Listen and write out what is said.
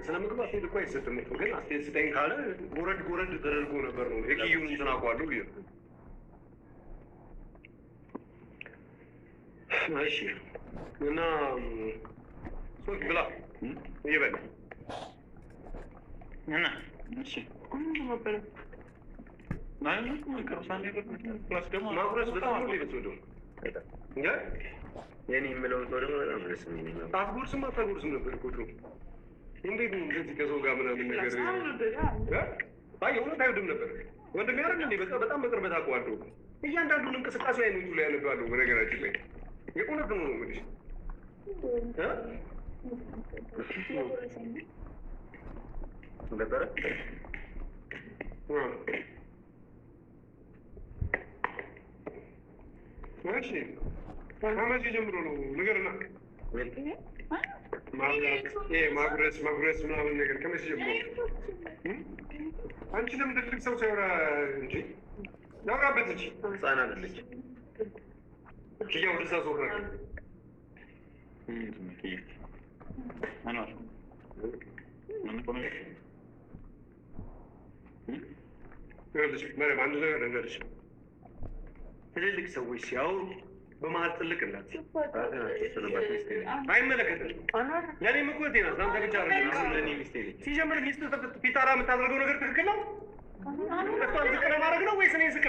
ስለምግብ አስተያየት እኮ አይሰጥም እኮ ግን አስተያየት ስጠኝ ካለ ጎረድ ተደርጎ ነበር ነው የኪዩን እንትን አውቀዋለሁ ብዬ ነው። እሺ እና ሶክ ብላ ይበል እና እሺ ነበር ማለት ነው ከሳንዴ ፕላስ ደግሞ ማብረስ በጣም ነው የሚወደው እንዴ የኔ የምለው ሰው ደግሞ በጣም ደስ የሚለኝ ነው። አታጎርስም ነበር እኮ ድሮ እንዴት ነው እንደዚህ ከሰው ጋር ምናምን ነገር አይ እውነት አይወድም ነበር ወንድሜ አይደል እንዴ በጣም በቅርበት አውቀዋለሁ። እያንዳንዱን እንቅስቃሴ አይነቱ ላይ ያነባለሁ። በነገራችን ላይ የእውነት ነው እንግዲህ ነበረ እሺ ከመቼ ጀምሮ ነው ንገርና ማጉረስ ምናምን ነገር ከመቼ ጀምሮ? አንቺ ለምን ትልቅ ሰው ሲያወራ እንጂ ያወራበት እንጂ ህፃን አይደለች። ኪያ ወደዛ ዞር ነገር አንድ ነገር ልንገርሽ፣ ትልልቅ ሰዎች ሲያወሩ በመሀል ጥልቅ እንዳት አይመለከትም። ለእኔ ምኩቴ ናት። አንተ ብቻ ለእኔ ሚስቴ ሲጀምር ሚስት ፊታራ የምታደርገው ነገር ትክክል ነው? እሷን ዝቅ ለማድረግ ነው ወይስ እኔን ዝቅ